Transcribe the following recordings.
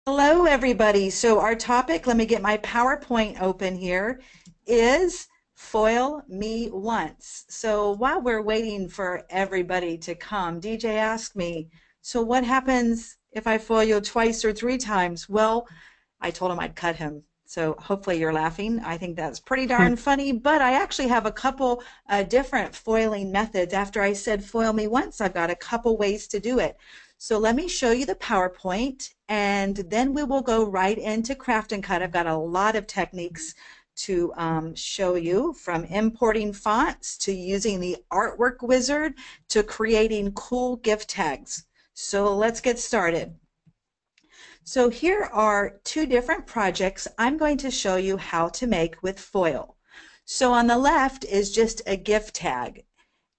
Hello, everybody. So our topic, let me get my PowerPoint open here, is foil me once. So while we're waiting for everybody to come, DJ asked me, so what happens if I foil you twice or three times? Well, I told him I'd cut him. So hopefully you're laughing. I think that's pretty darn funny, but I actually have a couple different foiling methods. After I said foil me once, I've got a couple ways to do it. So let me show you the PowerPoint and then we will go right into craft and cut. I've got a lot of techniques to show you, from importing fonts to using the artwork wizard to creating cool gift tags. So let's get started. So here are two different projects I'm going to show you how to make with foil. So on the left is just a gift tag,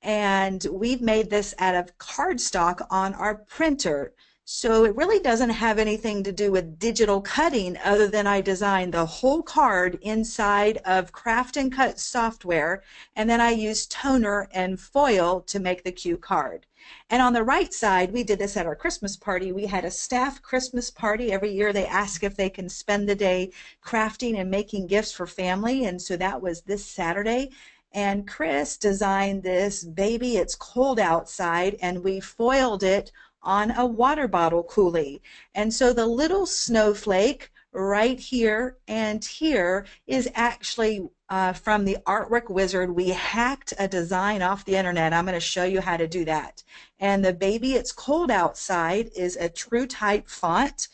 and we've made this out of cardstock on our printer. So it really doesn't have anything to do with digital cutting other than I designed the whole card inside of Craft and Cut software, and then I used toner and foil to make the cute card. And on the right side, we did this at our Christmas party. We had a staff Christmas party. Every year they ask if they can spend the day crafting and making gifts for family. And so that was this Saturday. And Chris designed this baby, it's cold outside, and we foiled it on a water bottle coolie. And so the little snowflake right here and here is actually from the artwork wizard. We hacked a design off the internet. I'm going to show you how to do that. And the baby, it's cold outside is a true type font,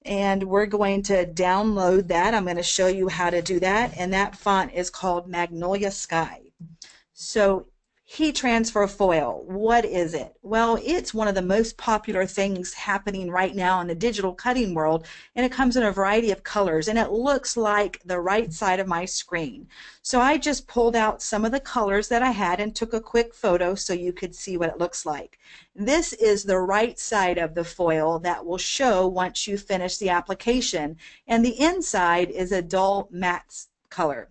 and we're going to download that. I'm going to show you how to do that, and that font is called Magnolia Sky. So heat transfer foil, what is it? Well, it's one of the most popular things happening right now in the digital cutting world, and it comes in a variety of colors, and it looks like the right side of my screen. So I just pulled out some of the colors that I had and took a quick photo so you could see what it looks like. This is the right side of the foil that will show once you finish the application, and the inside is a dull matte color.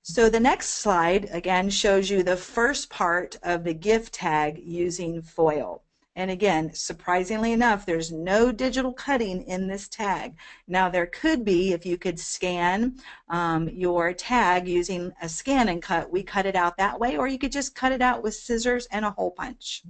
So the next slide again shows you the first part of the gift tag using foil. And again, surprisingly enough, there's no digital cutting in this tag. Now there could be if you could scan your tag using a scan and cut. We cut it out that way, or you could just cut it out with scissors and a hole punch.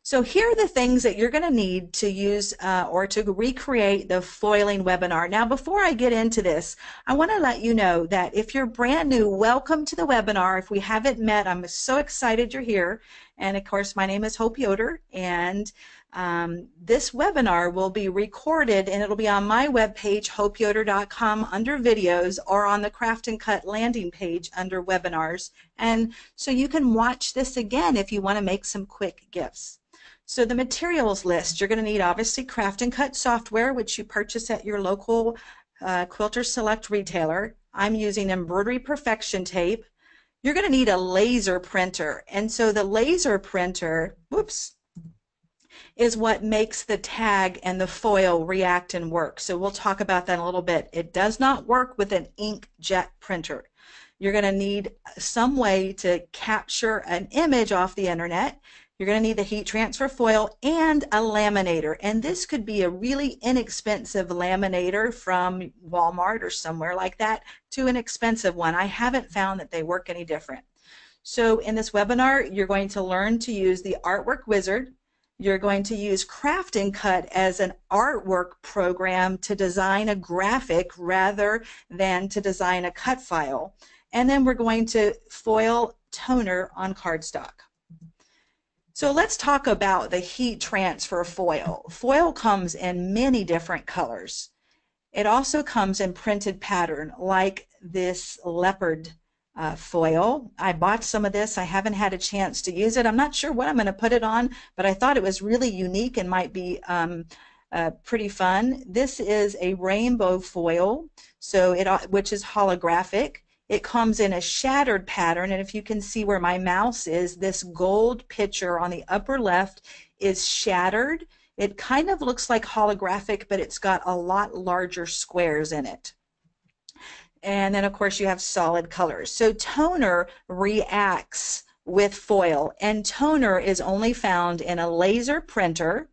So here are the things that you're going to need to use or to recreate the foiling webinar. Now, before I get into this, I want to let you know that if you're brand new, welcome to the webinar. If we haven't met, I'm so excited you're here. And of course, my name is Hope Yoder, and this webinar will be recorded, and it'll be on my webpage, hopeyoder.com, under videos, or on the Craft and Cut landing page under webinars. And so you can watch this again if you want to make some quick gifts. So the materials list, you're going to need obviously Craft and Cut software, which you purchase at your local Quilter Select retailer. I'm using Embroidery Perfection tape. You're going to need a laser printer. And so the laser printer, whoops, is what makes the tag and the foil react and work. So we'll talk about that in a little bit. It does not work with an inkjet printer. You're going to need some way to capture an image off the internet. You're going to need the heat transfer foil and a laminator. And this could be a really inexpensive laminator from Walmart or somewhere like that to an expensive one. I haven't found that they work any different. So in this webinar, you're going to learn to use the Artwork Wizard. You're going to use Craft and Cut as an artwork program to design a graphic rather than to design a cut file. And then we're going to foil toner on cardstock. So let's talk about the heat transfer foil. Foil comes in many different colors. It also comes in printed pattern, like this leopard foil. I bought some of this. I haven't had a chance to use it. I'm not sure what I'm going to put it on, but I thought it was really unique and might be pretty fun. This is a rainbow foil, so which is holographic. It comes in a shattered pattern, and if you can see where my mouse is, this gold picture on the upper left is shattered. It kind of looks like holographic, but it's got a lot larger squares in it. And then, of course, you have solid colors. So toner reacts with foil, and toner is only found in a laser printer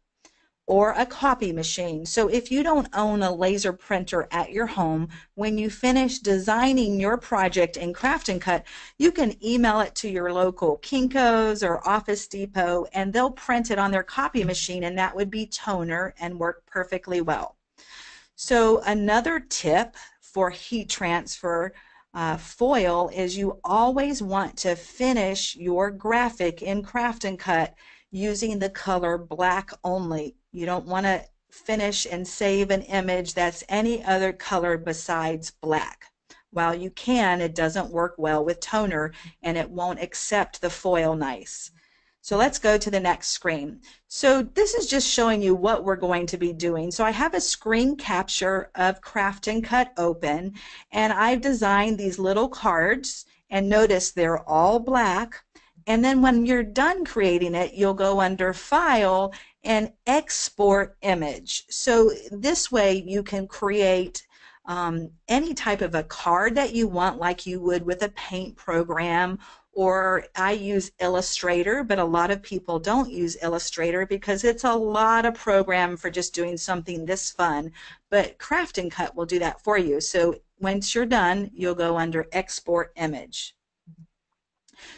or a copy machine. So if you don't own a laser printer at your home, when you finish designing your project in Craft and Cut, you can email it to your local Kinko's or Office Depot, and they'll print it on their copy machine, and that would be toner and work perfectly well. So another tip for heat transfer foil is you always want to finish your graphic in Craft and Cut using the color black only. You don't want to finish and save an image that's any other color besides black. While you can, it doesn't work well with toner and it won't accept the foil nice. So let's go to the next screen. So this is just showing you what we're going to be doing. So I have a screen capture of Craft and Cut open, and I've designed these little cards, and notice they're all black. And then when you're done creating it, you'll go under File and Export Image. So this way you can create any type of a card that you want, like you would with a paint program, or I use Illustrator, but a lot of people don't use Illustrator because it's a lot of program for just doing something this fun. But Craft and Cut will do that for you. So once you're done, you'll go under Export Image.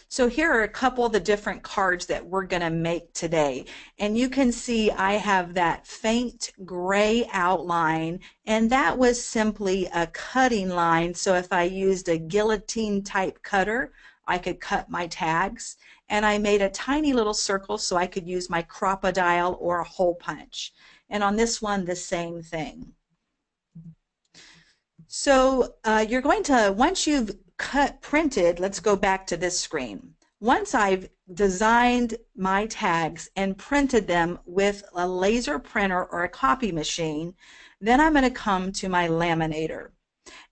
So here are a couple of the different cards that we're going to make today. And you can see I have that faint gray outline, and that was simply a cutting line. So if I used a guillotine type cutter, I could cut my tags. And I made a tiny little circle so I could use my crocodile or a hole punch. And on this one, the same thing. So you're going to, once you've printed, let's go back to this screen. Once I've designed my tags and printed them with a laser printer or a copy machine, then I'm going to come to my laminator.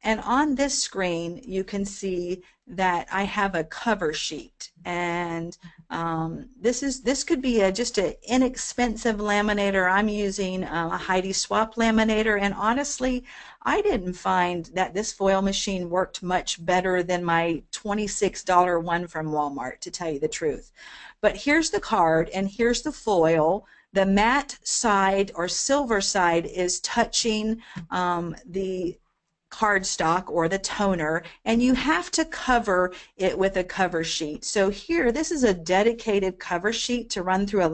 And on this screen, you can see that I have a cover sheet, and this could be just an inexpensive laminator. I'm using a Heidi Swapp laminator, and honestly, I didn't find that this foil machine worked much better than my $26 one from Walmart, to tell you the truth. But here's the card, and here's the foil. The matte side or silver side is touching the cardstock or the toner, and you have to cover it with a cover sheet. So here, this is a dedicated cover sheet to run through a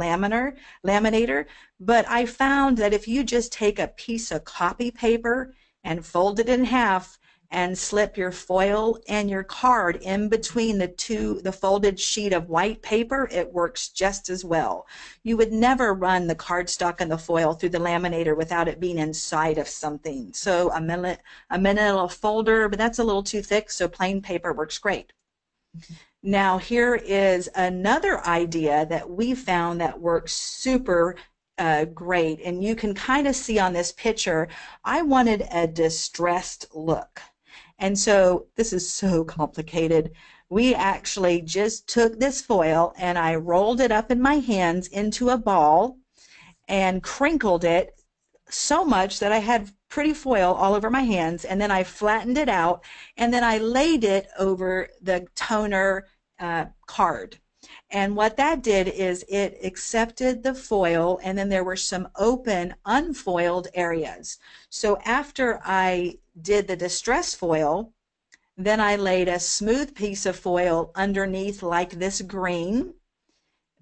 laminator, but I found that if you just take a piece of copy paper and fold it in half and slip your foil and your card in between the folded sheet of white paper, it works just as well. You would never run the cardstock and the foil through the laminator without it being inside of something. So a manila folder, but that's a little too thick, so plain paper works great. Now here is another idea that we found that works super great, and you can kind of see on this picture, I wanted a distressed look. And so this is so complicated. We actually just took this foil and I rolled it up in my hands into a ball and crinkled it so much that I had pretty foil all over my hands, and then I flattened it out, and then I laid it over the toner card. And what that did is it accepted the foil, and then there were some open, unfoiled areas. So after I did the distress foil, then I laid a smooth piece of foil underneath, like this green,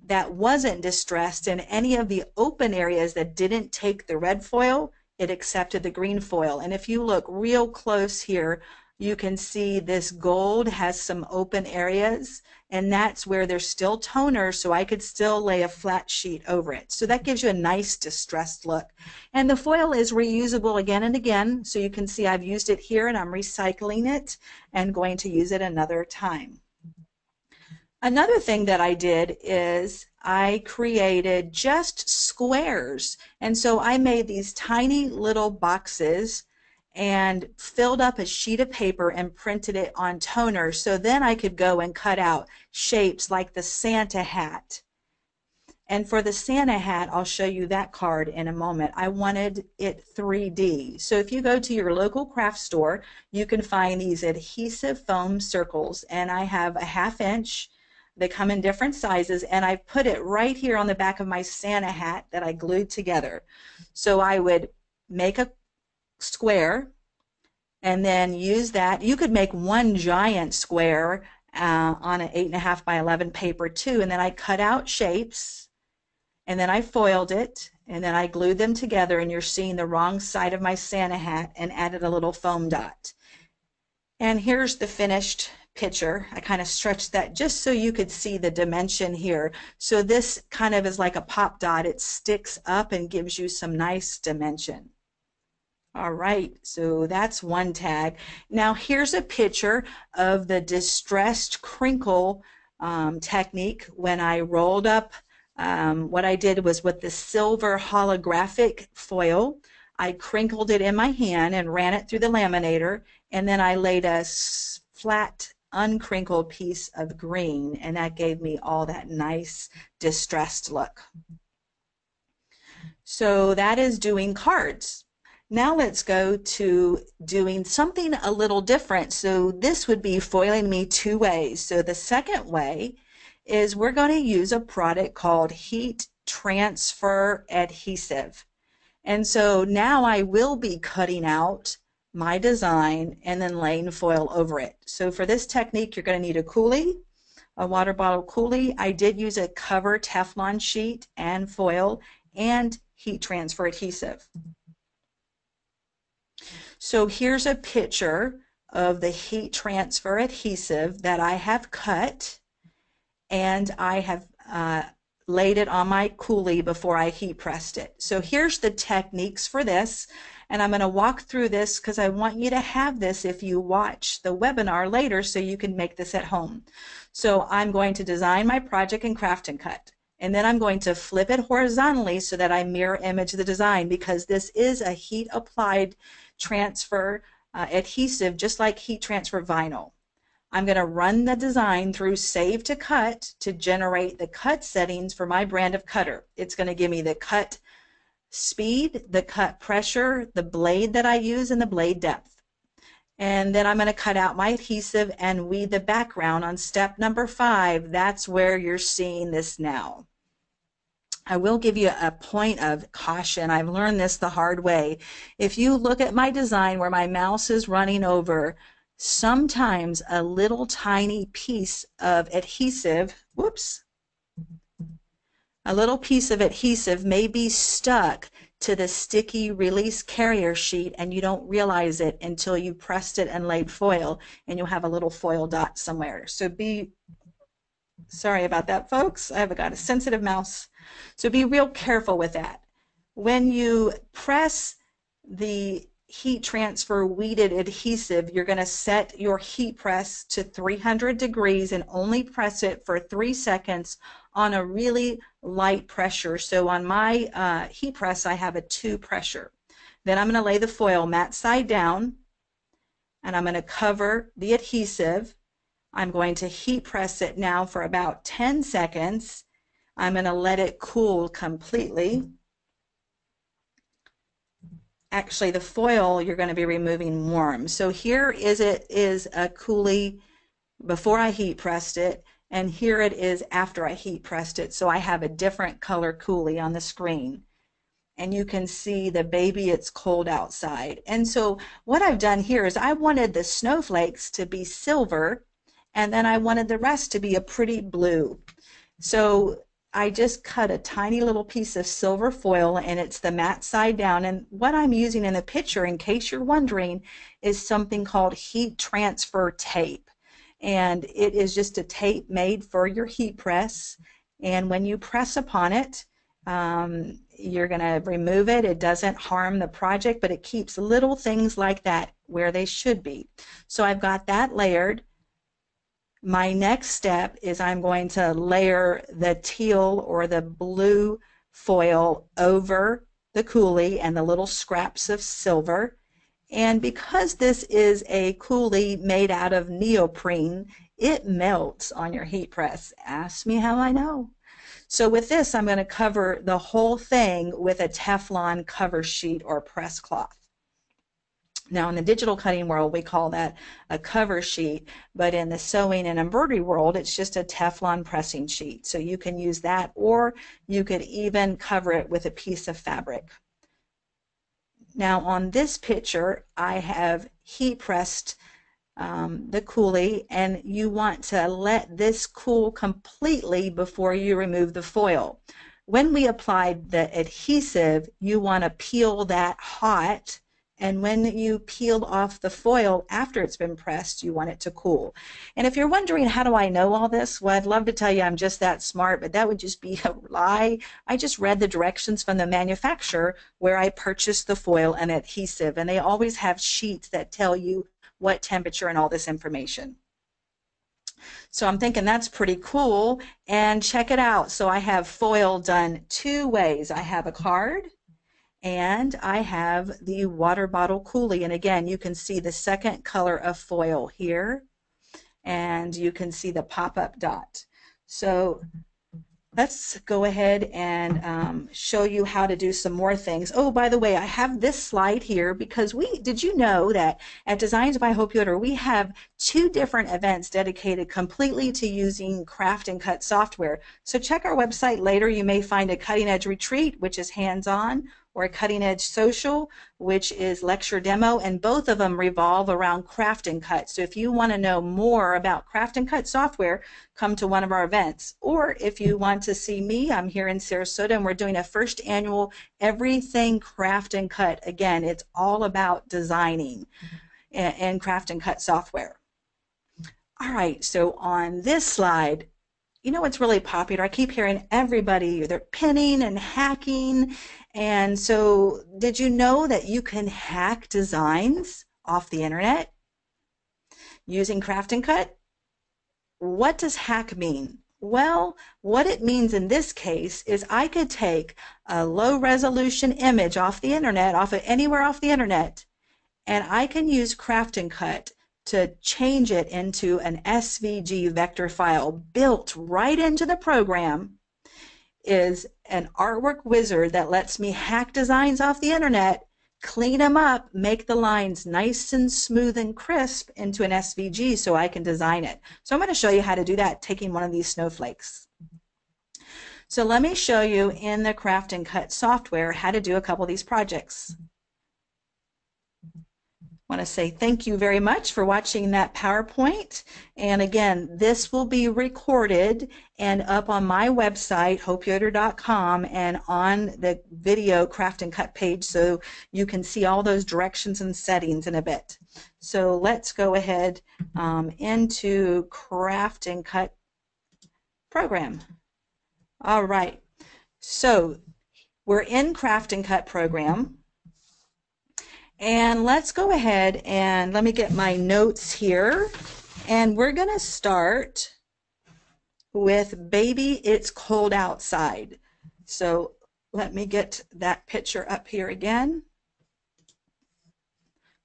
that wasn't distressed, and any of the open areas that didn't take the red foil, it accepted the green foil. And if you look real close here, you can see this gold has some open areas, and that's where there's still toner, so I could still lay a flat sheet over it. So that gives you a nice distressed look. And the foil is reusable again and again, so you can see I've used it here and I'm recycling it and going to use it another time. Another thing that I did is I created just squares, and so I made these tiny little boxes and filled up a sheet of paper and printed it on toner, so then I could go and cut out shapes like the Santa hat. And for the Santa hat, I'll show you that card in a moment. I wanted it 3D. So if you go to your local craft store, you can find these adhesive foam circles, and I have a 1/2 inch They come in different sizes, and I put it right here on the back of my Santa hat that I glued together. So I would make a square and then use that. You could make one giant square on an 8.5 by 11 paper too, and then I cut out shapes, and then I foiled it, and then I glued them together, and you're seeing the wrong side of my Santa hat, and added a little foam dot. And here's the finished picture. I kind of stretched that just so you could see the dimension here. So this kind of is like a pop dot. It sticks up and gives you some nice dimension. All right, so that's one tag. Now here's a picture of the distressed crinkle technique when I rolled up. What I did was with the silver holographic foil, I crinkled it in my hand and ran it through the laminator, and then I laid a flat uncrinkled piece of green, and that gave me all that nice distressed look. So that is doing cards. Now let's go to doing something a little different. So this would be foiling me two ways. So the second way is we're going to use a product called heat transfer adhesive. And so now I will be cutting out my design and then laying foil over it. So for this technique, you're going to need a coolie, a water bottle coolie. I did use a cover Teflon sheet and foil and heat transfer adhesive. So here's a picture of the heat transfer adhesive that I have cut, and I have laid it on my coolie before I heat pressed it. So here's the techniques for this, and I'm going to walk through this because I want you to have this if you watch the webinar later so you can make this at home. So I'm going to design my project in Craft and Cut, and then I'm going to flip it horizontally so that I mirror image the design, because this is a heat applied transfer adhesive, just like heat transfer vinyl. I'm going to run the design through Save to Cut to generate the cut settings for my brand of cutter. It's going to give me the cut speed, the cut pressure, the blade that I use, and the blade depth. And then I'm going to cut out my adhesive and weed the background on step number 5. That's where you're seeing this now. I will give you a point of caution. I've learned this the hard way. If you look at my design where my mouse is running over, sometimes a little tiny piece of adhesive, a little piece of adhesive may be stuck to the sticky release carrier sheet, and you don't realize it until you pressed it and laid foil, and you'll have a little foil dot somewhere. So sorry about that, folks. I've got a sensitive mouse. So be real careful with that. When you press the heat transfer weeded adhesive, you're going to set your heat press to 300 degrees and only press it for 3 seconds on a really light pressure. So on my heat press, I have a 2 pressure. Then I'm going to lay the foil mat side down, and I'm going to cover the adhesive. I'm going to heat press it now for about 10 seconds. I'm going to let it cool completely. Actually, the foil you're going to be removing warm. So here is a coolie before I heat pressed it, and here it is after I heat pressed it. So I have a different color coolie on the screen. And you can see the baby, it's cold outside. And so what I've done here is I wanted the snowflakes to be silver, and then I wanted the rest to be a pretty blue. So I just cut a tiny little piece of silver foil, and it's the matte side down. And what I'm using in the picture, in case you're wondering, is something called heat transfer tape. And it is just a tape made for your heat press. And when you press upon it, you're going to remove it. It doesn't harm the project, but it keeps little things like that where they should be. So I've got that layered. My next step is I'm going to layer the teal or the blue foil over the coolie and the little scraps of silver. And because this is a coolie made out of neoprene, it melts on your heat press. Ask me how I know. So with this, I'm going to cover the whole thing with a Teflon cover sheet or press cloth. Now, in the digital cutting world, we call that a cover sheet, but in the sewing and embroidery world, it's just a Teflon pressing sheet. So you can use that, or you could even cover it with a piece of fabric. Now, on this picture, I have heat pressed the coulis, and you want to let this cool completely before you remove the foil. When we applied the adhesive, you want to peel that hot, and when you peel off the foil after it's been pressed, you want it to cool. And if you're wondering, how do I know all this? Well, I'd love to tell you I'm just that smart, but that would just be a lie. I just read the directions from the manufacturer where I purchased the foil and adhesive, and they always have sheets that tell you what temperature and all this information. So I'm thinking that's pretty cool, and check it out. So I have foil done two ways. I have a card and I have the water bottle coulis, and again you can see the second color of foil here, and you can see the pop-up dot. So let's go ahead and show you how to do some more things. Oh, by the way, I have this slide here because did you know that at Designs by Hope Yoder, we have 2 different events dedicated completely to using Craft and Cut software. So check our website later. You may find a cutting edge retreat, which is hands-on, or a cutting edge social, which is lecture demo, and both of them revolve around Craft and Cut. So if you want to know more about Craft and Cut software, come to one of our events. Or if you want to see me, I'm here in Sarasota, and we're doing a first annual Everything Craft and Cut. Again, it's all about designing and Craft and Cut software. All right, so on this slide, you know what's really popular? I keep hearing everybody, they're pinning and hacking. And so did you know that you can hack designs off the internet using Craft and Cut? What does hack mean? Well, what it means in this case is I could take a low resolution image off the internet, anywhere off the internet, and I can use Craft and Cut to change it into an SVG vector file built right into the program. Is an artwork wizard that lets me hack designs off the internet, clean them up, make the lines nice and smooth and crisp into an SVG so I can design it. So I'm going to show you how to do that taking one of these snowflakes. So let me show you in the Craft and Cut software how to do a couple of these projects. I want to say thank you very much for watching that PowerPoint. And again, this will be recorded and up on my website, hopeyoder.com, and on the video Craft and Cut page, so you can see all those directions and settings in a bit. So let's go ahead into Craft and Cut program. All right, so we're in Craft and Cut program. And let's go ahead and let me get my notes here. And we're going to start with Baby, It's Cold Outside. So let me get that picture up here again.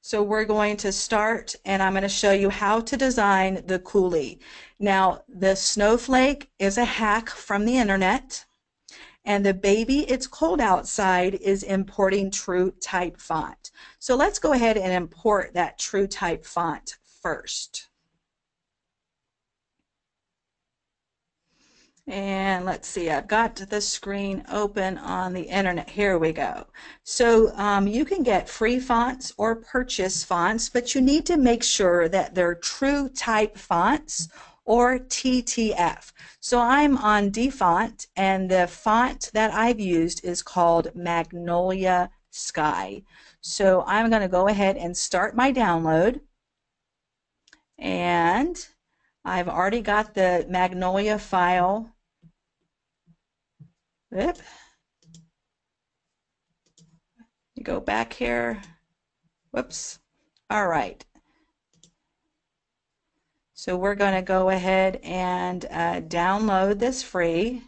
So we're going to start, and I'm going to show you how to design the coulis. Now, the snowflake is a hack from the internet. And the Baby, It's Cold Outside is importing True Type font. So let's go ahead and import that True Type font first. And let's see, I've got the screen open on the internet. Here we go. So you can get free fonts or purchase fonts, but you need to make sure that they're True Type fonts or TTF. So I'm on DFont, and the font that I've used is called Magnolia Sky. So I'm going to go ahead and start my download, and I've already got the Magnolia file. Oop. You go back here. Whoops. All right. So we're going to go ahead and download this free.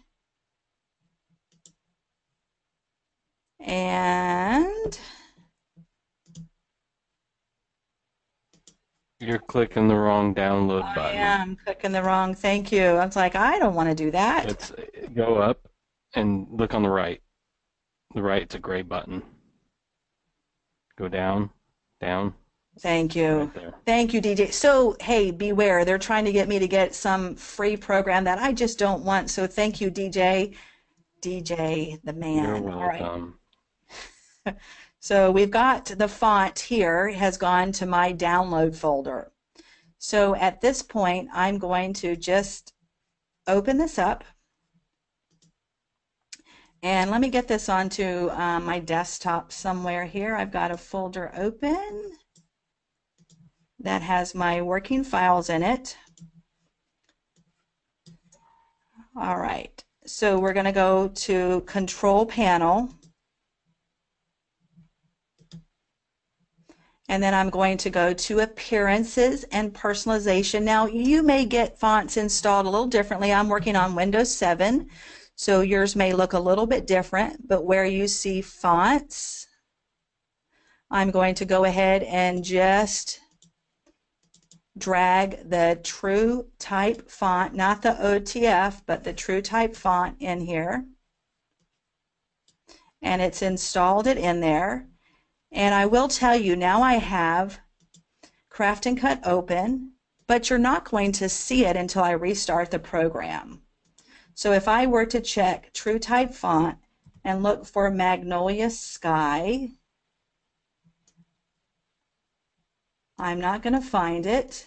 And you're clicking the wrong download button. I am clicking the wrong, thank you. I was like, I don't want to do that. Go up and look on the right. The right's a gray button. Go down, Down. Thank you. Right there. Thank you, DJ. So, hey, beware. They're trying to get me to get some free program that I just don't want. So, thank you, DJ. DJ, the You're man. All right. welcome. So, we've got the font here has gone to my download folder. So, at this point, I'm going to just open this up. And let me get this onto my desktop somewhere here. I've got a folder open that has my working files in it. All right, so we're going to go to Control Panel. And then I'm going to go to Appearances and Personalization. Now, you may get fonts installed a little differently. I'm working on Windows 7, so yours may look a little bit different, but where you see fonts, I'm going to go ahead and just drag the True Type font, not the OTF, but the True Type font in here. And it's installed it in there. And I will tell you, now I have Craft and Cut open, but you're not going to see it until I restart the program. So if I were to check True Type font and look for Magnolia Sky, I'm not going to find it,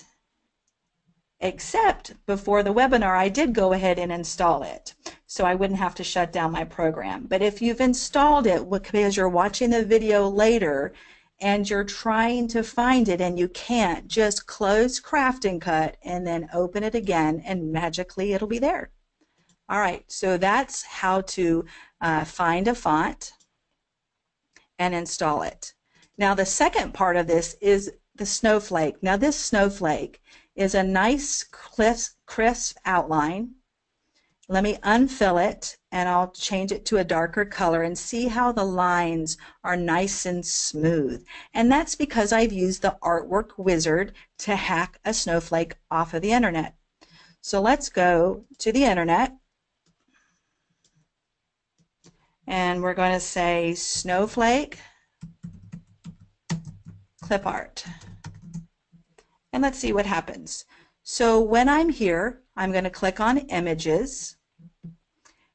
except before the webinar I did go ahead and install it, so I wouldn't have to shut down my program. But if you've installed it because you're watching the video later and you're trying to find it and you can't, just close Craft and Cut and then open it again and magically it'll be there. All right, so that's how to find a font and install it. Now the second part of this is the snowflake. Now this snowflake is a nice crisp outline. Let me unfill it and I'll change it to a darker color and see how the lines are nice and smooth. And that's because I've used the Artwork Wizard to hack a snowflake off of the internet. So let's go to the internet and we're going to say snowflake clip art. And let's see what happens. So when I'm here, I'm going to click on Images.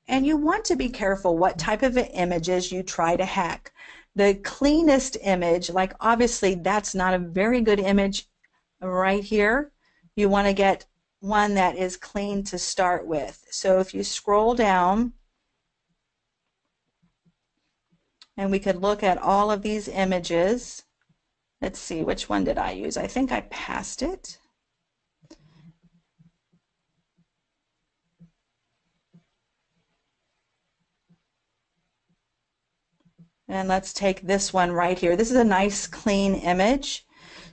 And you want to be careful what type of images you try to hack. The cleanest image, like obviously that's not a very good image right here. You want to get one that is clean to start with. So if you scroll down, and we could look at all of these images. Let's see, which one did I use? I think I passed it. And let's take this one right here. This is a nice clean image.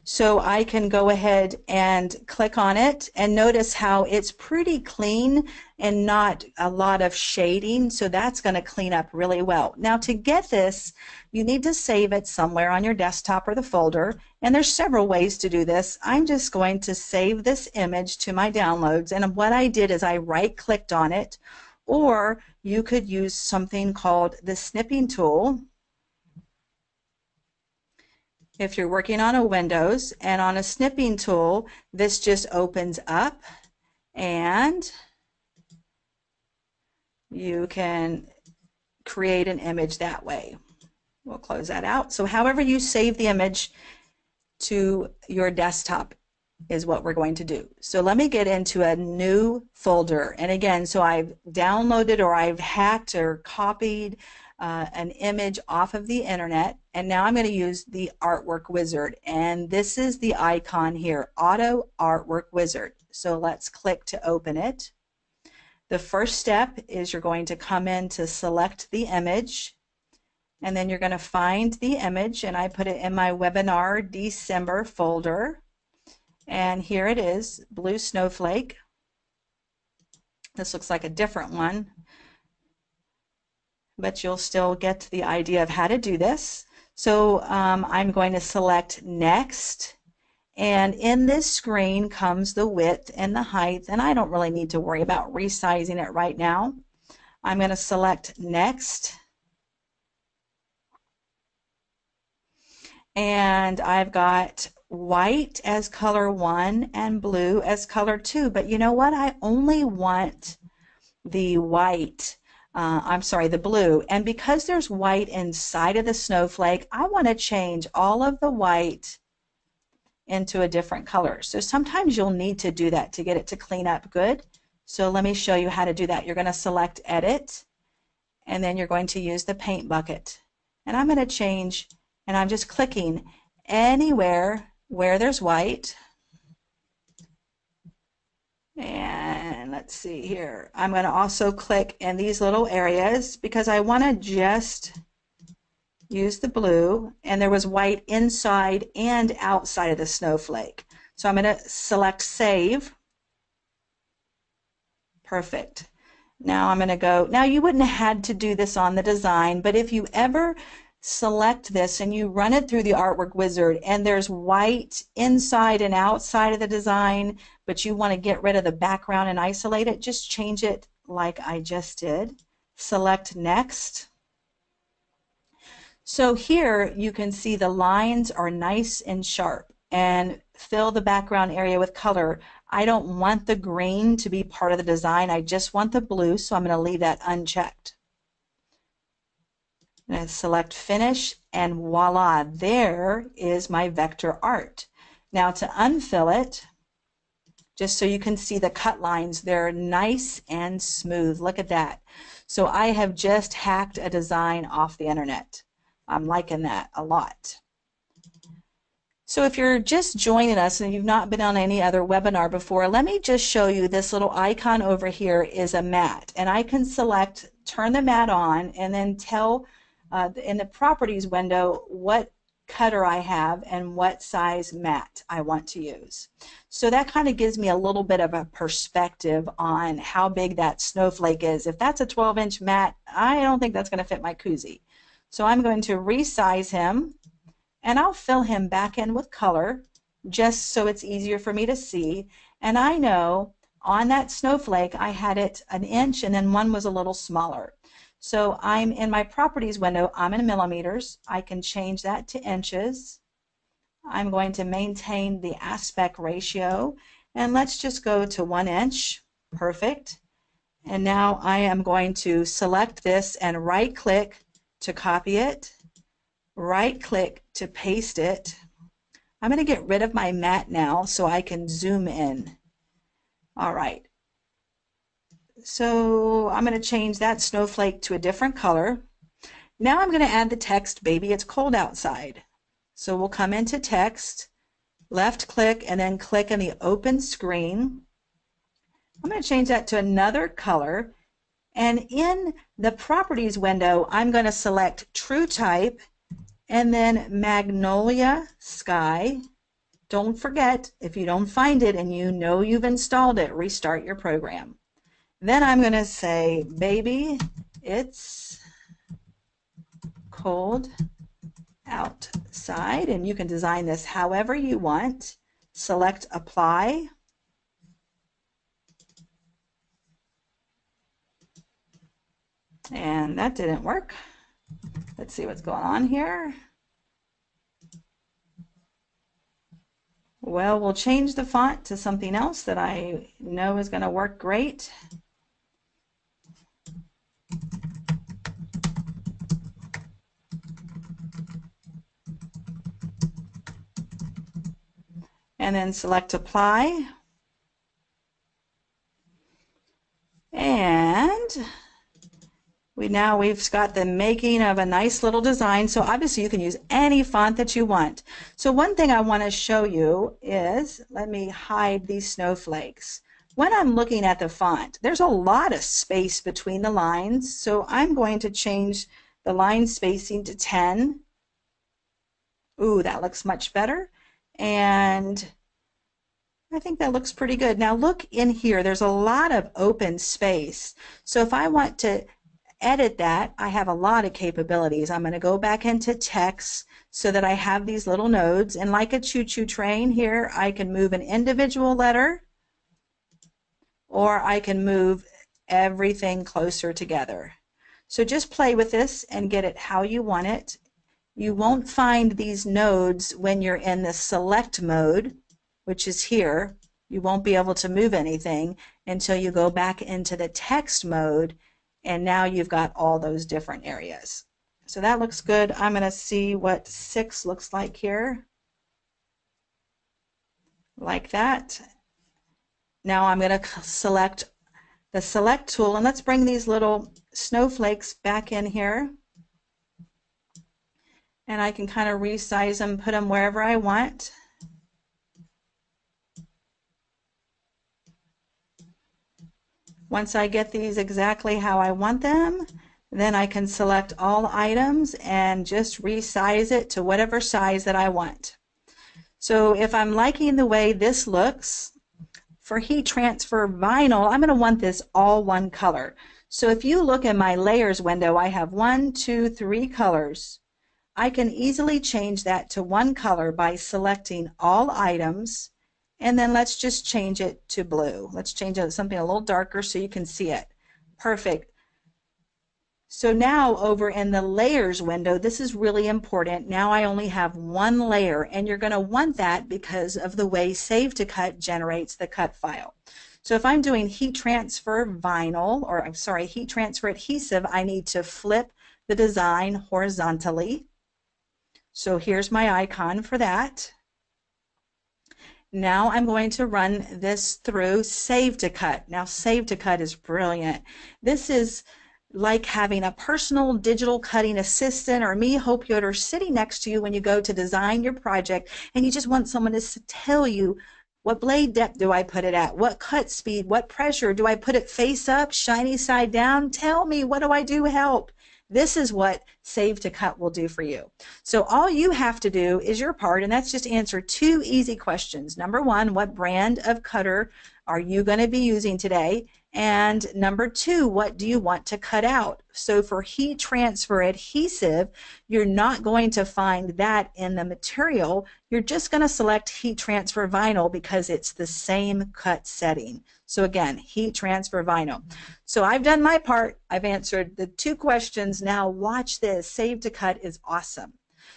So I can go ahead and click on it and notice how it's pretty clean and not a lot of shading. So that's going to clean up really well. Now to get this, you need to save it somewhere on your desktop or the folder. And there's several ways to do this. I'm just going to save this image to my downloads. And what I did is I right-clicked on it, or you could use something called the snipping tool. If you're working on a Windows, and on a snipping tool, this just opens up and you can create an image that way. We'll close that out. So however you save the image to your desktop is what we're going to do. So let me get into a new folder. And again, so I've downloaded or I've hacked or copied an image off of the internet, and now I'm going to use the Artwork Wizard, and this is the icon here, Auto Artwork Wizard. So let's click to open it. The first step is you're going to come in to select the image, and then you're going to find the image, and I put it in my webinar December folder, and here it is, Blue Snowflake. This looks like a different one, but you'll still get the idea of how to do this. So I'm going to select Next, and in this screen comes the width and the height, and I don't really need to worry about resizing it right now. I'm going to select Next, And I've got white as color 1 and blue as color 2. But you know what? I only want the white. I'm sorry, the blue. And because there's white inside of the snowflake, I want to change all of the white into a different color. So sometimes you'll need to do that to get it to clean up good. So let me show you how to do that. You're going to select Edit, and then you're going to use the paint bucket. And I'm going to change, and I'm just clicking anywhere where there's white. And let's see here. I'm going to also click in these little areas because I want to just use the blue, and there was white inside and outside of the snowflake. So I'm going to select Save. Perfect. Now I'm going to go, now you wouldn't have had to do this on the design, but if you ever select this and you run it through the artwork wizard and there's white inside and outside of the design, but you want to get rid of the background and isolate it, just change it like I just did. Select Next. So here you can see the lines are nice and sharp, and fill the background area with color. I don't want the green to be part of the design. I just want the blue, so I'm going to leave that unchecked. I'm going to select Finish, and voila, there is my vector art. Now to unfill it, just so you can see the cut lines, they're nice and smooth. Look at that. So I have just hacked a design off the internet. I'm liking that a lot. So if you're just joining us and you've not been on any other webinar before, let me just show you this little icon over here is a mat. And I can select, turn the mat on, and then tell in the properties window what cutter I have and what size mat I want to use. So that kind of gives me a little bit of a perspective on how big that snowflake is. If that's a 12-inch mat, I don't think that's going to fit my koozie. So I'm going to resize him, and I'll fill him back in with color just so it's easier for me to see. And I know on that snowflake I had it an inch and then one was a little smaller. So I'm in my properties window, I'm in millimeters. I can change that to inches. I'm going to maintain the aspect ratio, and let's just go to 1 inch. Perfect. And now I am going to select this and right click to copy it, right click to paste it. I'm going to get rid of my mat now so I can zoom in. All right. So I'm going to change that snowflake to a different color. Now I'm going to add the text, "Baby, it's cold outside." So we'll come into text, left click, and then click on the open screen. I'm going to change that to another color. And in the properties window, I'm going to select True Type and then Magnolia Sky. Don't forget, if you don't find it and you know you've installed it, restart your program. Then I'm going to say, "Baby, it's cold outside," and you can design this however you want. Select Apply. And that didn't work. Let's see what's going on here. Well, we'll change the font to something else that I know is going to work great. And then select Apply. And we've got the making of a nice little design. So obviously you can use any font that you want. So one thing I want to show you is, let me hide these snowflakes. When I'm looking at the font, there's a lot of space between the lines. So I'm going to change the line spacing to 10. Ooh, that looks much better. And I think that looks pretty good. Now look in here, there's a lot of open space. So if I want to edit that, I have a lot of capabilities. I'm going to go back into text so that I have these little nodes, and like a choo-choo train here, I can move an individual letter, or I can move everything closer together. So just play with this and get it how you want it. You won't find these nodes when you're in the select mode, which is here. You won't be able to move anything until you go back into the text mode, and now you've got all those different areas. So that looks good. I'm going to see what 6 looks like here. Like that. Now I'm going to select the select tool, and let's bring these little snowflakes back in here. And I can kind of resize them, put them wherever I want. Once I get these exactly how I want them, then I can select all items and just resize it to whatever size that I want. So if I'm liking the way this looks, for heat transfer vinyl, I'm going to want this all one color. So if you look in my layers window, I have 1, 2, 3 colors. I can easily change that to one color by selecting all items, and then let's just change it to blue. Let's change it to something a little darker so you can see it. Perfect. So now over in the layers window, this is really important. Now I only have one layer, and you're going to want that because of the way Save to Cut generates the cut file. So if I'm doing heat transfer vinyl, or I'm sorry, heat transfer adhesive, I need to flip the design horizontally. So here's my icon for that. Now I'm going to run this through Save to Cut. Now Save to Cut is brilliant. This is like having a personal digital cutting assistant or me, Hope Yoder, sitting next to you when you go to design your project and you just want someone to tell you, what blade depth do I put it at? What cut speed? What pressure? Do I put it face up, shiny side down? Tell me, what do I do? Help. This is what Save to Cut will do for you. So all you have to do is your part, and that's just answer 2 easy questions. Number 1, what brand of cutter are you going to be using today? And number 2, what do you want to cut out? So for heat transfer adhesive, you're not going to find that in the material. You're just going to select heat transfer vinyl because it's the same cut setting. So again, heat transfer vinyl. So I've done my part. I've answered the 2 questions. Now watch this. Save to Cut is awesome.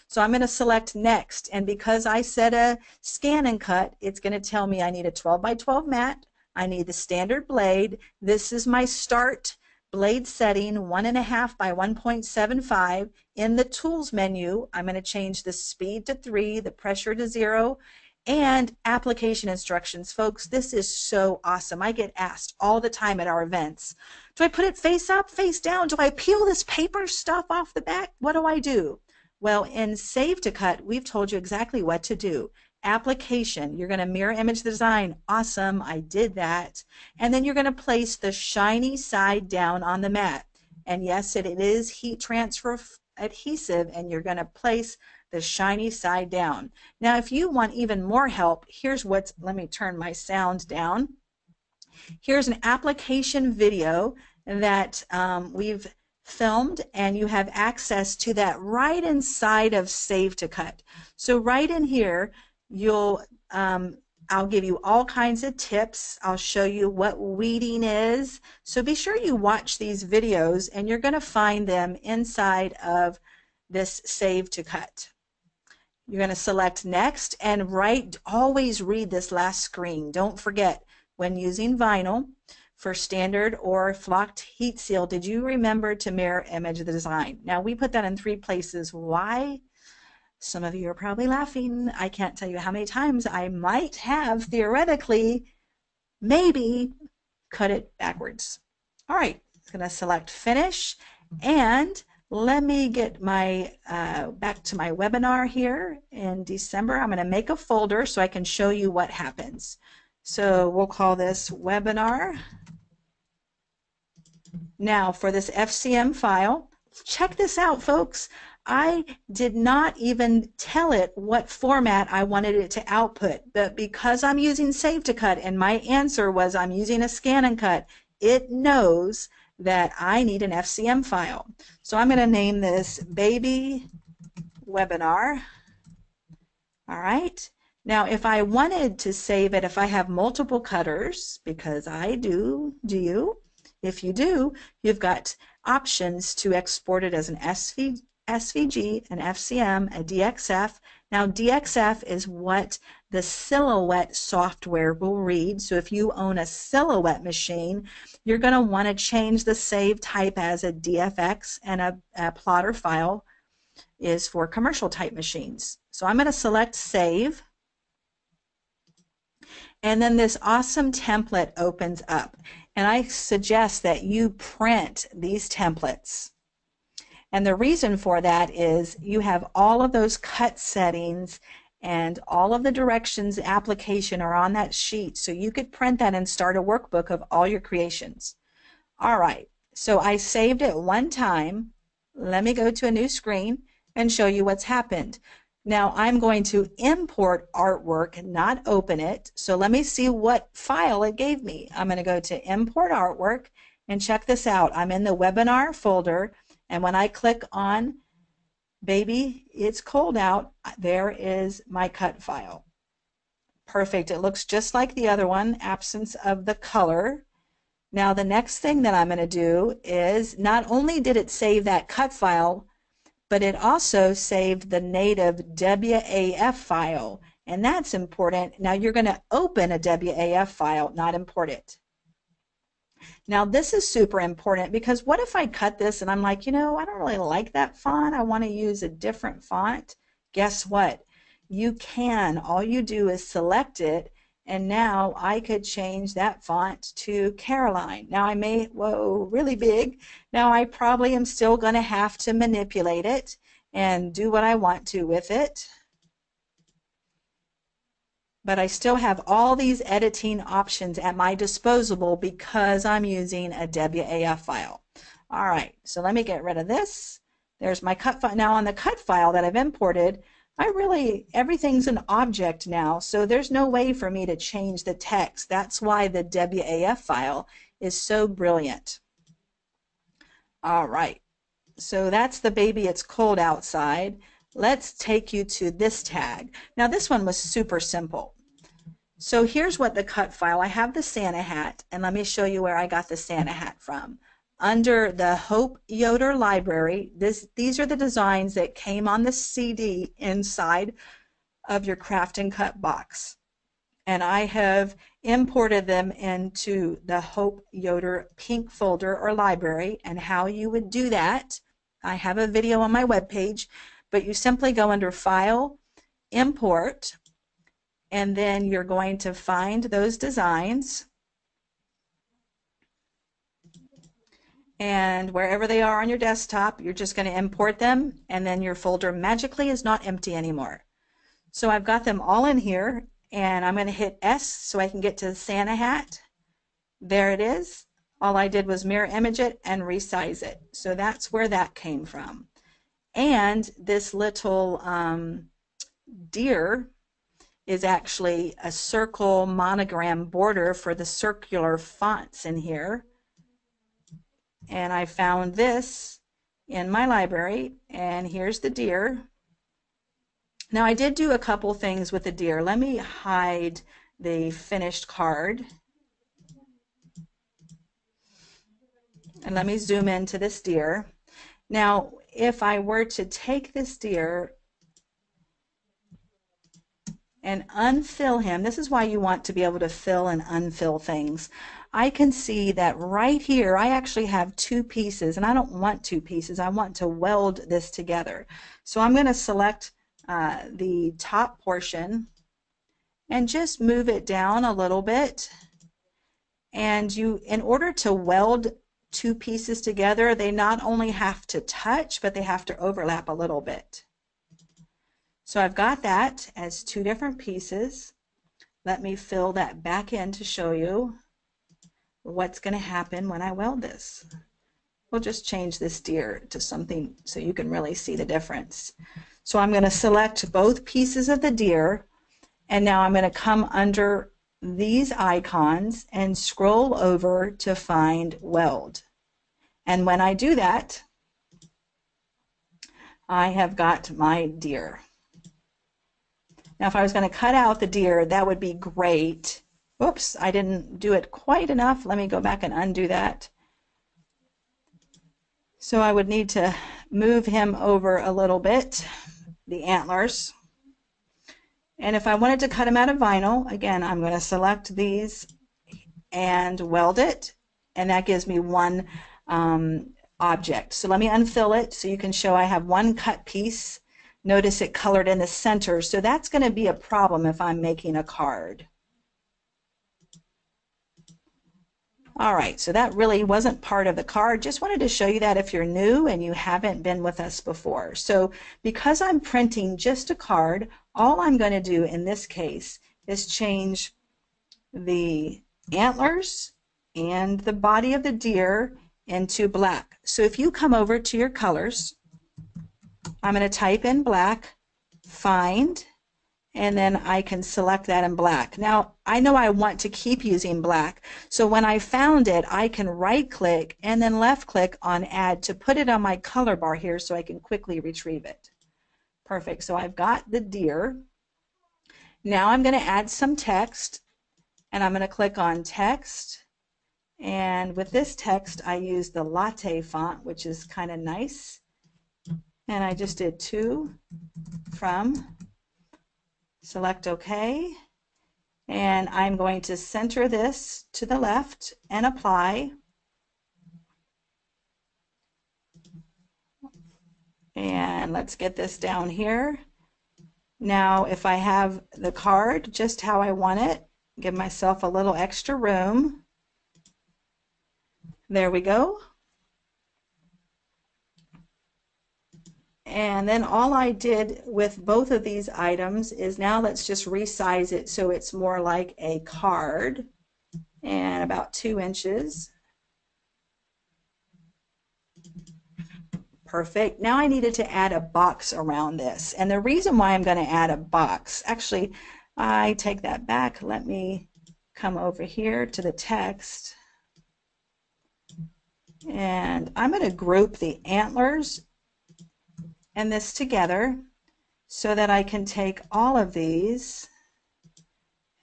So I'm going to select next, and because I set a scan and cut, it's going to tell me I need a 12 by 12 mat. I need the standard blade. This is my start blade setting, 1.5 by 1.75. In the tools menu, I'm going to change the speed to 3, the pressure to 0, and application instructions. Folks, this is so awesome. I get asked all the time at our events, do I put it face up, face down? Do I peel this paper stuff off the back? What do I do? Well, in Save to Cut, we've told you exactly what to do. Application, you're going to mirror image the design. Awesome, I did that. And then you're going to place the shiny side down on the mat. And yes, it is heat transfer adhesive, and you're going to place the shiny side down. Now, if you want even more help, here's what's, let me turn my sound down. Here's an application video that we've filmed, and you have access to that right inside of Save to Cut. So right in here, you'll I'll give you all kinds of tips. I'll show you what weeding is. So be sure you watch these videos, and you're going to find them inside of this Save to Cut. You're going to select next, and always read this last screen. Don't forget, when using vinyl for standard or flocked heat seal, did you remember to mirror image the design? Now we put that in 3 places. Why? Some of you are probably laughing. I can't tell you how many times I might have theoretically maybe cut it backwards. All right, I'm going to select finish, and let me get my back to my webinar here in December. I'm going to make a folder so I can show you what happens. So we'll call this webinar. Now for this FCM file, check this out, folks. I did not even tell it what format I wanted it to output, but because I'm using Save to Cut and my answer was I'm using a scan and cut, it knows that I need an FCM file. So I'm going to name this baby webinar. All right. Now, if I wanted to save it, if I have multiple cutters, because I do you? If you do, you've got options to export it as an SVG, an FCM, a DXF. Now DXF is what the Silhouette software will read. So if you own a Silhouette machine, you're going to want to change the save type as a DFX, and a plotter file is for commercial type machines. So I'm going to select save, and then this awesome template opens up, and I suggest that you print these templates. And the reason for that is you have all of those cut settings and all of the directions application are on that sheet, so you could print that and start a workbook of all your creations. All right, so I saved it one time. Let me go to a new screen and show you what's happened. Now I'm going to import artwork, not open it. So let me see what file it gave me. I'm going to go to import artwork and check this out. I'm in the webinar folder, and when I click on baby, it's cold out, there is my cut file. Perfect. It looks just like the other one, absence of the color. Now the next thing that I'm going to do is, not only did it save that cut file, but it also saved the native WAF file, and that's important. Now you're going to open a WAF file, not import it. Now this is super important, because what if I cut this and I'm like, you know, I don't really like that font, I want to use a different font. Guess what? You can. All you do is select it, and now I could change that font to Caroline. Now I may, whoa, really big. Now I probably am still going to have to manipulate it and do what I want to with it. But I still have all these editing options at my disposal because I'm using a WAF file. All right, so let me get rid of this. There's my cut file. Now on the cut file that I've imported, everything's an object now, so there's no way for me to change the text. That's why the WAF file is so brilliant. All right, so that's the baby, it's cold outside. Let's take you to this tag. Now this one was super simple. So here's what the cut file, I have the Santa hat, and let me show you where I got the Santa hat from. Under the Hope Yoder library, these are the designs that came on the CD inside of your craft and cut box. And I have imported them into the Hope Yoder pink folder or library, and how you would do that, I have a video on my webpage, but you simply go under File, Import, and then you're going to find those designs, and wherever they are on your desktop, you're just going to import them, and then your folder magically is not empty anymore. So I've got them all in here, and I'm going to hit S so I can get to the Santa hat. There it is. All I did was mirror image it and resize it. So that's where that came from. And this little deer is actually a circle monogram border for the circular fonts in here. And I found this in my library, and here's the deer. Now I did do a couple things with the deer. Let me hide the finished card. And let me zoom into this deer. Now if I were to take this deer and unfill him, this is why you want to be able to fill and unfill things. I can see that right here I actually have two pieces, and I don't want two pieces, I want to weld this together. So I'm going to select the top portion and just move it down a little bit. And in order to weld two pieces together, they not only have to touch, but they have to overlap a little bit. So I've got that as two different pieces. Let me fill that back in to show you what's going to happen when I weld this. We'll just change this deer to something so you can really see the difference. So I'm going to select both pieces of the deer, and now I'm going to come under these icons and scroll over to find weld. And when I do that, I have got my deer. Now if I was going to cut out the deer, that would be great. Whoops, I didn't do it quite enough. Let me go back and undo that. So I would need to move him over a little bit, the antlers. And if I wanted to cut him out of vinyl, again, I'm going to select these and weld it, and that gives me one object. So let me unfill it so you can show I have one cut piece. Notice it colored in the center, so that's going to be a problem if I'm making a card. All right, so that really wasn't part of the card. Just wanted to show you that if you're new and you haven't been with us before. So because I'm printing just a card, all I'm going to do in this case is change the antlers and the body of the deer into black. So if you come over to your colors, I'm going to type in black, find, and then I can select that in black. Now, I know I want to keep using black, so when I found it, I can right-click and then left-click on Add to put it on my color bar here so I can quickly retrieve it. Perfect, so I've got the deer. Now I'm going to add some text, and I'm going to click on Text, and with this text, I use the latte font, which is kind of nice, and I just did to, from, select OK, and I'm going to center this to the left and apply. And let's get this down here. Now, if I have the card just how I want it, give myself a little extra room. There we go. And then all I did with both of these items is now let's just resize it so it's more like a card, and about 2 inches. Perfect. Now I needed to add a box around this. And the reason why I'm going to add a box, actually, I take that back. Let me come over here to the text. And I'm going to group the antlers and this together so that I can take all of these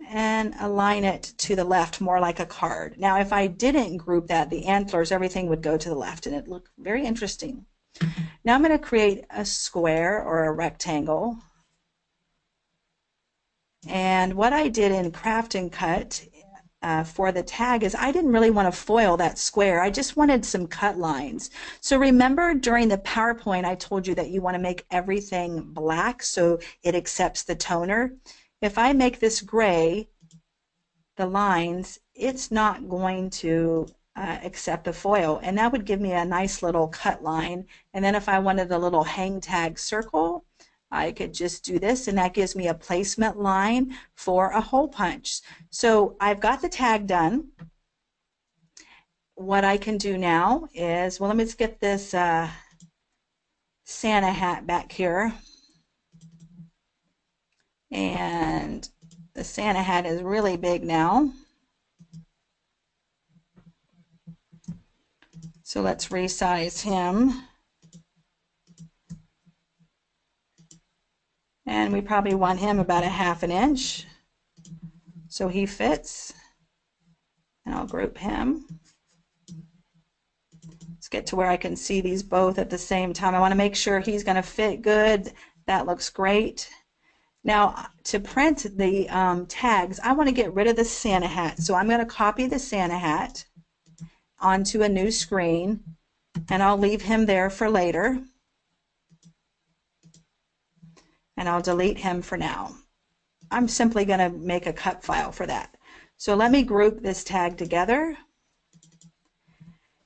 and align it to the left more like a card. Now if I didn't group that, the antlers, everything would go to the left and it looked very interesting. Now I'm going to create a square or a rectangle. And what I did in Craft and Cut for the tag is I didn't really want to foil that square. I just wanted some cut lines. So remember during the PowerPoint I told you that you want to make everything black so it accepts the toner. If I make this gray, the lines, it's not going to accept the foil, and that would give me a nice little cut line. And then if I wanted a little hang tag circle, I could just do this, and that gives me a placement line for a hole punch. So I've got the tag done. What I can do now is, well, let me just get this Santa hat back here. And the Santa hat is really big now. So let's resize him. And we probably want him about a 1/2 inch so he fits. And I'll group him. Let's get to where I can see these both at the same time. I want to make sure he's going to fit good. That looks great. Now to print the tags, I want to get rid of the Santa hat. So I'm going to copy the Santa hat onto a new screen, and I'll leave him there for later. And I'll delete him for now. I'm simply going to make a cut file for that. So let me group this tag together.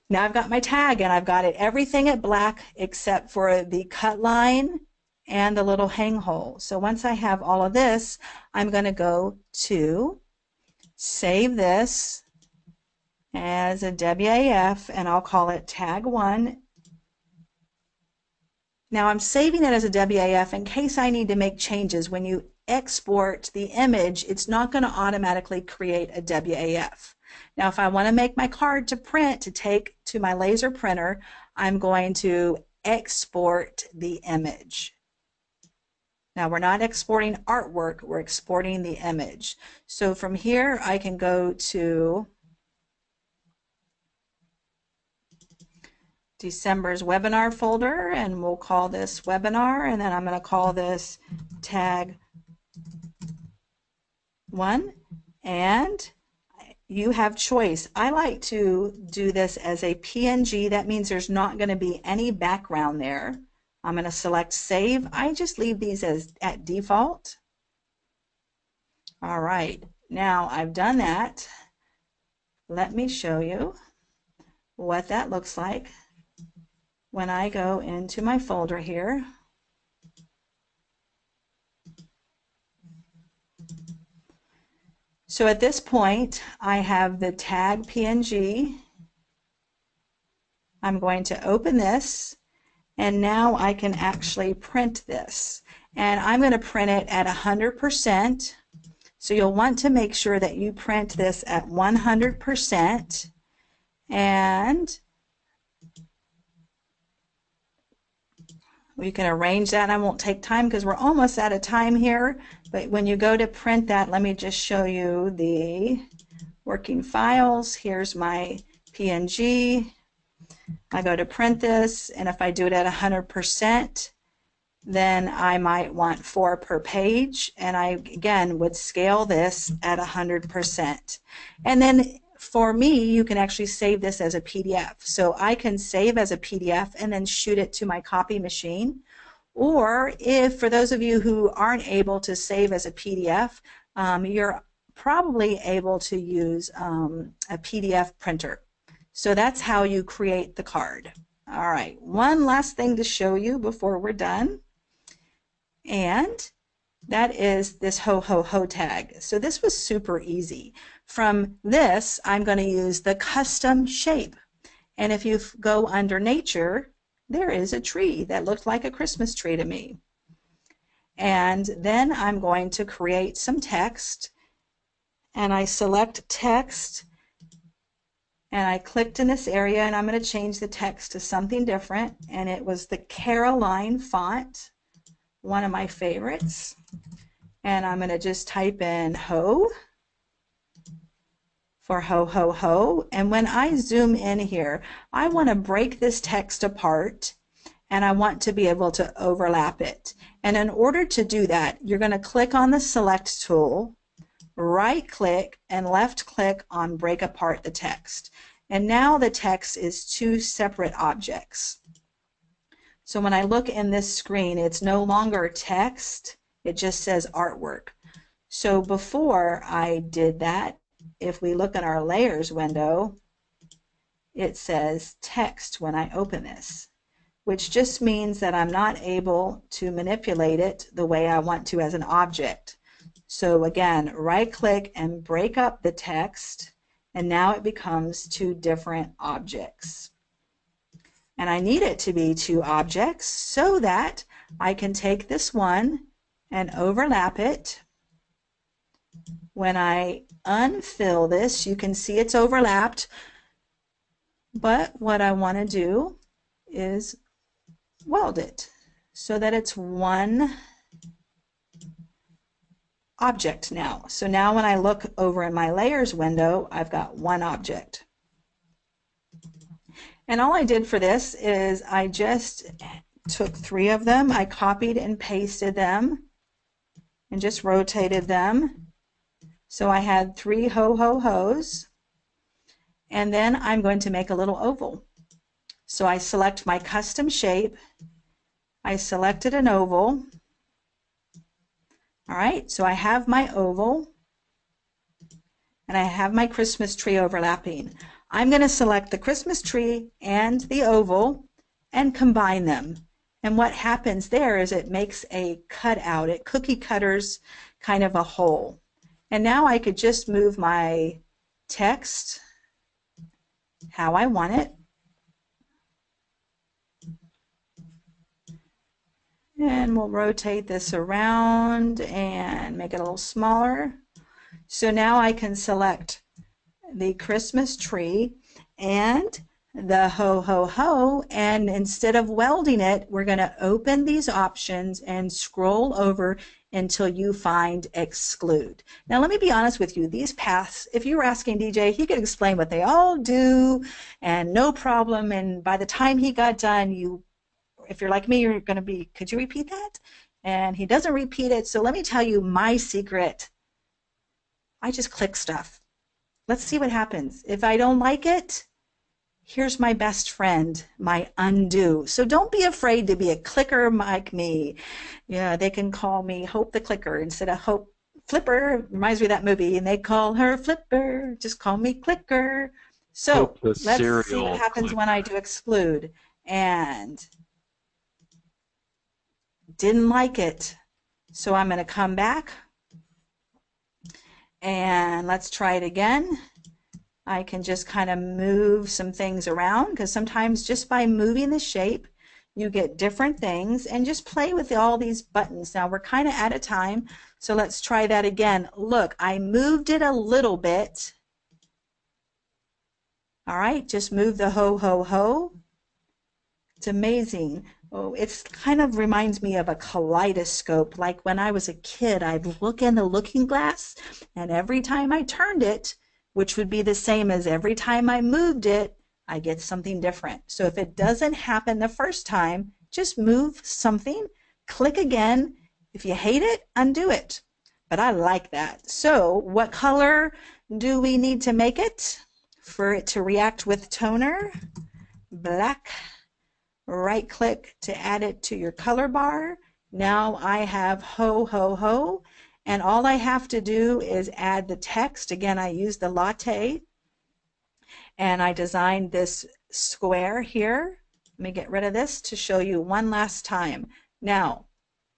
Now I've got my tag, and I've got it everything at black except for the cut line and the little hang hole. So once I have all of this, I'm going to go to save this as a WAF, and I'll call it tag 1. Now I'm saving it as a WAF in case I need to make changes. When you export the image, it's not going to automatically create a WAF. Now if I want to make my card to print to take to my laser printer, I'm going to export the image. Now we're not exporting artwork, we're exporting the image. So from here I can go to December's webinar folder, and we'll call this webinar, and then I'm going to call this tag 1, and you have choice. I like to do this as a PNG. That means there's not going to be any background there. I'm going to select save. I just leave these as at default. All right, now I've done that. Let me show you what that looks like when I go into my folder here. So at this point, I have the tag PNG. I'm going to open this, and now I can actually print this. And I'm going to print it at 100%. So you'll want to make sure that you print this at 100%. And we can arrange that. I won't take time because we're almost out of time here. But when you go to print that, let me just show you the working files. Here's my PNG. I go to print this, and if I do it at 100%, then I might want 4 per page, and I again would scale this at 100%. And then for me, you can actually save this as a PDF. So I can save as a PDF and then shoot it to my copy machine. Or if, for those of you who aren't able to save as a PDF, you're probably able to use a PDF printer. So that's how you create the card. All right, one last thing to show you before we're done. And that is this ho ho ho tag. So this was super easy. From this, I'm going to use the custom shape. And if you go under nature, there is a tree that looked like a Christmas tree to me. And then I'm going to create some text, and I select text, and I clicked in this area, and I'm going to change the text to something different, and it was the Caroline font, one of my favorites. And I'm going to just type in ho for ho ho ho. And when I zoom in here, I want to break this text apart, and I want to be able to overlap it. And in order to do that, you're going to click on the select tool, right click, and left click on break apart the text. And now the text is 2 separate objects. So when I look in this screen, it's no longer text, it just says artwork. So before I did that, if we look at our layers window, it says text when I open this, which just means that I'm not able to manipulate it the way I want to as an object. So again, right click and break up the text, and now it becomes 2 different objects. And I need it to be 2 objects so that I can take this one and overlap it. When I unfill this, you can see it's overlapped, but what I want to do is weld it so that it's 1 object now. So now when I look over in my layers window, I've got 1 object. And all I did for this is I just took 3 of them, I copied and pasted them and just rotated them. So I had 3 ho ho ho's, and then I'm going to make a little oval. So I select my custom shape, I selected an oval. All right, so I have my oval, and I have my Christmas tree overlapping. I'm going to select the Christmas tree and the oval and combine them. And what happens there is it makes a cutout. It cookie cutters kind of a hole. And now I could just move my text how I want it. And we'll rotate this around and make it a little smaller. So now I can select the Christmas tree, and the ho ho ho, and instead of welding it, we're going to open these options and scroll over until you find exclude. Now let me be honest with you, these paths, if you were asking DJ, he could explain what they all do and no problem, and by the time he got done, you, if you're like me, you're going to be, could you repeat that? And he doesn't repeat it. So let me tell you my secret. I just click stuff. Let's see what happens. If I don't like it, here's my best friend, my undo. So don't be afraid to be a clicker like me. Yeah, they can call me Hope the Clicker instead of Hope Flipper. Reminds me of that movie, and they call her Flipper. Just call me Clicker. So Hope the let's see what cereal happens when I clicker. do exclude. And didn't like it. So I'm going to come back and let's try it again. I can just kind of move some things around because sometimes just by moving the shape, you get different things, and just play with all these buttons. Now we're kind of out of time, so let's try that again. Look, I moved it a little bit. All right, just move the ho, ho, ho. It's amazing. Oh, it's kind of reminds me of a kaleidoscope. Like when I was a kid, I'd look in the looking glass, and every time I turned it, which would be the same as every time I moved it, I get something different. So if it doesn't happen the first time, just move something, click again. If you hate it, undo it. But I like that. So what color do we need to make it for it to react with toner? Black. Right click to add it to your color bar. Now I have ho ho ho, and all I have to do is add the text. Again, I use the latte, and I designed this square here. Let me get rid of this to show you one last time. Now,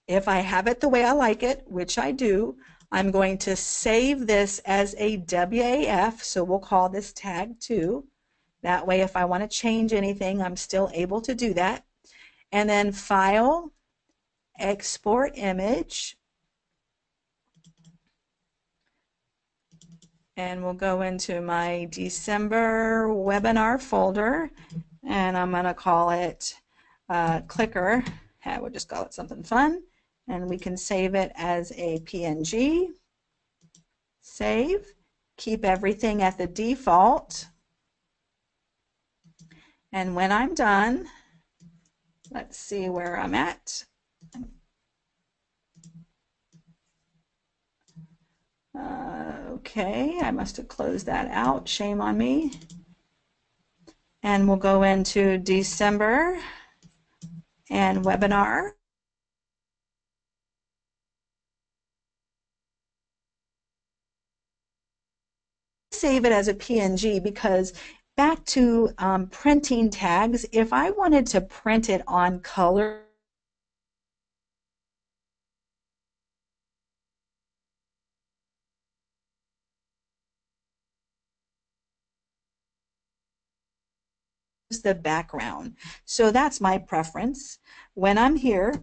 if I have it the way I like it, which I do, I'm going to save this as a WAF, so we'll call this tag 2. That way, if I want to change anything, I'm still able to do that. And then File, Export Image. And we'll go into my December webinar folder, and I'm going to call it Clicker. We'll just call it something fun. And we can save it as a PNG. Save. Keep everything at the default. And when I'm done, let's see where I'm at. Okay, I must have closed that out. Shame on me. And we'll go into December and webinar. Save it as a PNG because back to printing tags, if I wanted to print it on color, the background. So that's my preference. When I'm here,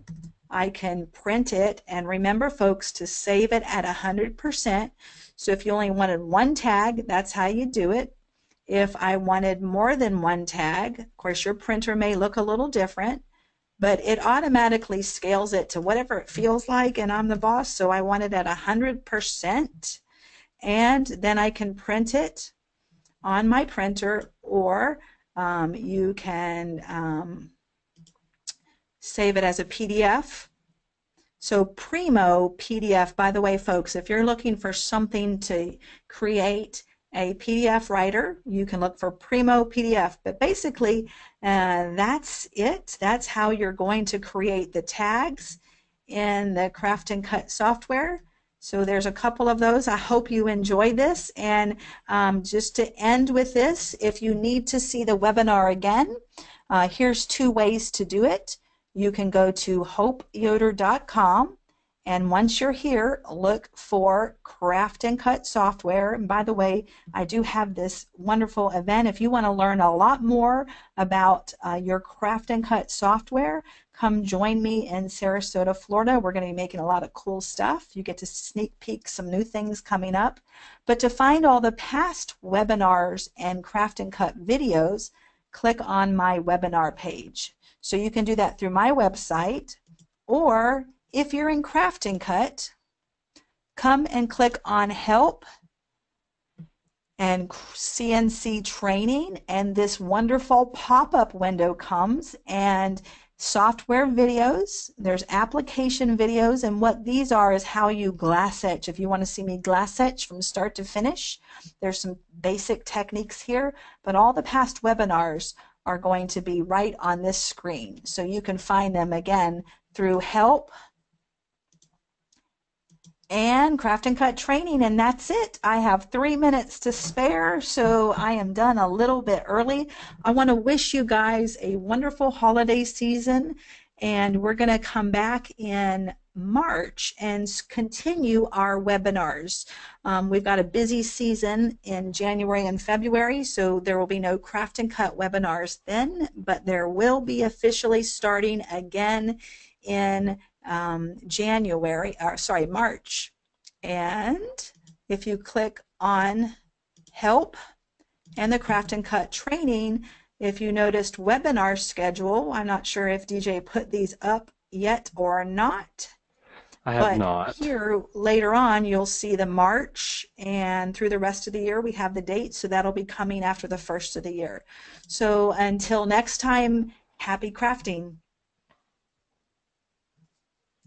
I can print it, and remember folks to save it at 100%. So if you only wanted one tag, that's how you do it. If I wanted more than one tag, of course your printer may look a little different, but it automatically scales it to whatever it feels like, and I'm the boss, so I want it at 100%. And then I can print it on my printer, or you can save it as a PDF. So Primo PDF, by the way, folks, if you're looking for something to create a PDF writer, you can look for Primo PDF. But basically, that's it. That's how you're going to create the tags in the Craft and Cut software. So there's a couple of those. I hope you enjoy this. And just to end with this, if you need to see the webinar again, here's 2 ways to do it. You can go to hopeyoder.com, and once you're here, look for Craft and Cut software. And by the way, I do have this wonderful event. If you want to learn a lot more about your Craft and Cut software, come join me in Sarasota, Florida. We're going to be making a lot of cool stuff. You get to sneak peek some new things coming up. But to find all the past webinars and Craft and Cut videos, click on my webinar page. So you can do that through my website, or if you're in Crafting Cut, come and click on Help and CNC Training, and this wonderful pop-up window comes, and software videos, there's application videos, and what these are is how you glass etch. If you want to see me glass etch from start to finish, there's some basic techniques here, but all the past webinars are going to be right on this screen. So you can find them again through Help and Craft and Cut Training, and that's it. I have 3 minutes to spare, so I am done a little bit early. I want to wish you guys a wonderful holiday season, and we're going to come back in March and continue our webinars. We've got a busy season in January and February, so there will be no Craft and Cut webinars then, but there will be officially starting again in March. And if you click on Help and the Craft and Cut Training, if you noticed webinar schedule, I'm not sure if DJ put these up yet or not. I have not. But here later on you'll see the March, and through the rest of the year we have the dates, so that'll be coming after the first of the year. So until next time, happy crafting.